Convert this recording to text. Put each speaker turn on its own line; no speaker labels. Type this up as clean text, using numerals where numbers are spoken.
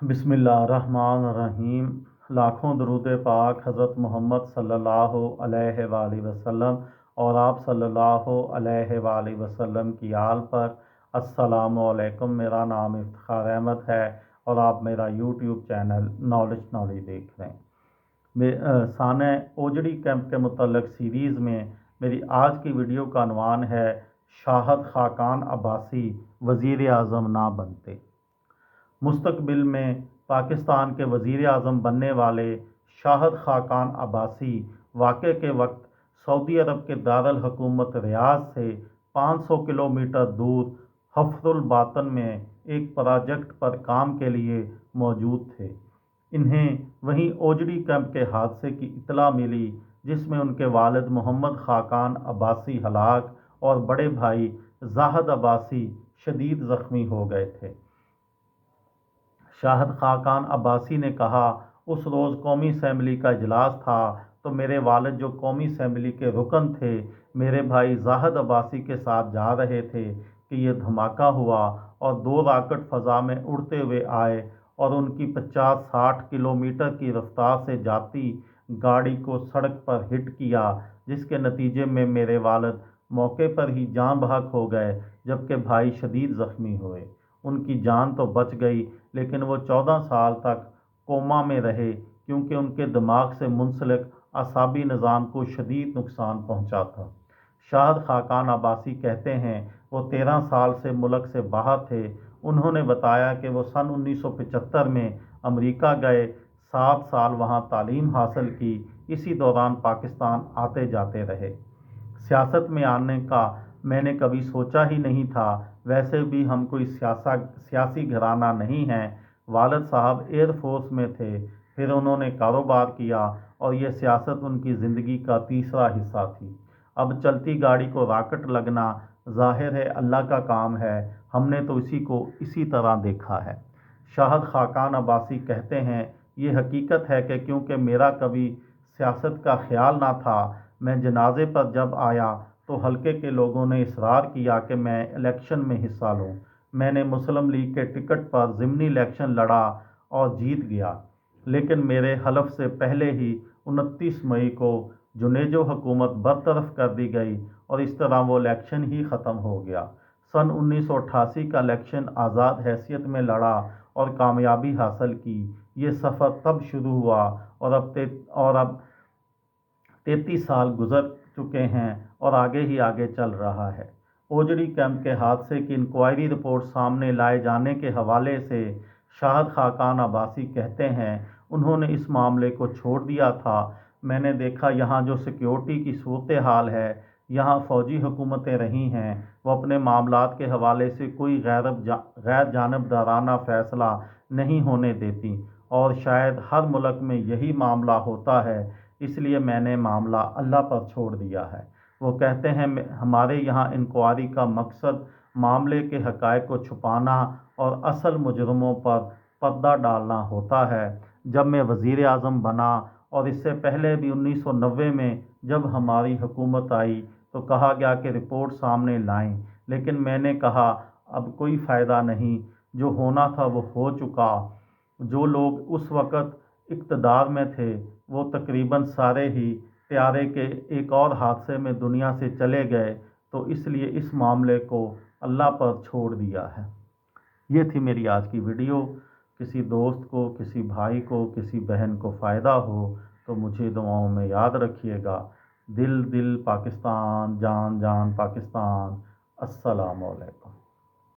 बिस्मिल्लाहिर्रहमानिर्रहीम। लाखों दरूद पाक हज़रत मोहम्मद सल्लल्लाहु अलैहि वसल्लम और आप सल्लल्लाहु अलैहि वसल्लम की आल पर। अस्सलामु अलैकुम। मेरा नाम इफ्तिखार अहमद है और आप मेरा यूट्यूब चैनल नॉलेज देख रहे हैं। साने ओजड़ी कैंप के मुतल्लिक़ सीरीज़ में मेरी आज की वीडियो का अनवान है शाहिद खाकान अब्बासी वज़ीर आज़म ना बनते। मुस्तकबिल में पाकिस्तान के वज़ीर आज़म बनने वाले शाहिद खाकान अब्बासी वाक़े के वक्त सऊदी अरब के दारुल हुकूमत रियाद से 500 किलोमीटर दूर हफ्रुल बातन में एक प्रोजेक्ट पर काम के लिए मौजूद थे। इन्हें वहीं ओजड़ी कैंप के हादसे की इत्तला मिली जिसमें उनके वालिद मोहम्मद खाकान अब्बासी हलाक और बड़े भाई जाहिद अब्बासी शदीद ज़ख्मी हो गए थे। शाहिद खाकान अब्बासी ने कहा, उस रोज़ कौमी असम्बली का इजलास था तो मेरे वालिद जो कौमी असम्बली के रुकन थे मेरे भाई जाहिद अब्बासी के साथ जा रहे थे कि यह धमाका हुआ और 2 रॉकेट फ़ज़ा में उड़ते हुए आए और उनकी 50-60 किलोमीटर की रफ्तार से जाती गाड़ी को सड़क पर हिट किया, जिसके नतीजे में मेरे वालिद मौके पर ही जान बहक हो गए जबकि भाई शदीद ज़ख्मी हुए। उनकी जान तो बच गई लेकिन वो 14 साल तक कोमा में रहे क्योंकि उनके दिमाग से मुंसलिक असाबी निज़ाम को शदीद नुकसान पहुंचा था। शाहिद खाकान अब्बासी कहते हैं वो 13 साल से मुल्क से बाहर थे। उन्होंने बताया कि वो सन 1975 में अमेरिका गए, 7 साल वहाँ तालीम हासिल की। इसी दौरान पाकिस्तान आते जाते रहे। सियासत में आने का मैंने कभी सोचा ही नहीं था। वैसे भी हम कोई सियासी घराना नहीं हैं। वालिद साहब एयर फोर्स में थे, फिर उन्होंने कारोबार किया और यह सियासत उनकी ज़िंदगी का तीसरा हिस्सा थी। अब चलती गाड़ी को रॉकेट लगना ज़ाहिर है अल्लाह का काम है, हमने तो इसी को इसी तरह देखा है। शाहिद खाकान अब्बासी कहते हैं, ये हकीकत है कि क्योंकि मेरा कभी सियासत का ख्याल ना था, मैं जनाजे पर जब आया तो हल्के के लोगों ने इसरार किया कि मैं इलेक्शन में हिस्सा लूं। मैंने मुस्लिम लीग के टिकट पर ज़िमनी इलेक्शन लड़ा और जीत गया, लेकिन मेरे हलफ से पहले ही 29 मई को जुनेजो हुकूमत बरतरफ कर दी गई और इस तरह वो इलेक्शन ही ख़त्म हो गया। सन 1988 का इलेक्शन आज़ाद हैसियत में लड़ा और कामयाबी हासिल की। ये सफ़र तब शुरू हुआ और अब 33 साल गुजर चुके हैं और आगे ही आगे चल रहा है। ओजड़ी कैंप के हादसे की इंक्वायरी रिपोर्ट सामने लाए जाने के हवाले से शाहिद खाकान अब्बासी कहते हैं, उन्होंने इस मामले को छोड़ दिया था। मैंने देखा यहाँ जो सिक्योरिटी की सूरत हाल है, यहाँ फ़ौजी हुकूमतें रही हैं, वो अपने मामलात के हवाले से कोई गैर जानबदाराना फ़ैसला नहीं होने देती और शायद हर मुल्क में यही मामला होता है, इसलिए मैंने मामला अल्लाह पर छोड़ दिया है। वो कहते हैं, हमारे यहाँ इंक्वायरी का मकसद मामले के हक़ाइक़ को छुपाना और असल मुजरमों पर पर्दा डालना होता है। जब मैं वज़ीर आज़म बना और इससे पहले भी 1990 में जब हमारी हुकूमत आई तो कहा गया कि रिपोर्ट सामने लाएं, लेकिन मैंने कहा अब कोई फ़ायदा नहीं, जो होना था वो हो चुका। जो लोग उस वक़्त इक़्तिदार में थे वो तकरीबन सारे ही त्यारे के एक और हादसे में दुनिया से चले गए, तो इसलिए इस मामले को अल्लाह पर छोड़ दिया है। ये थी मेरी आज की वीडियो। किसी दोस्त को, किसी भाई को, किसी बहन को फ़ायदा हो तो मुझे दुआओं में याद रखिएगा। दिल दिल पाकिस्तान, जान जान पाकिस्तान। अस्सलामु अलैकुम।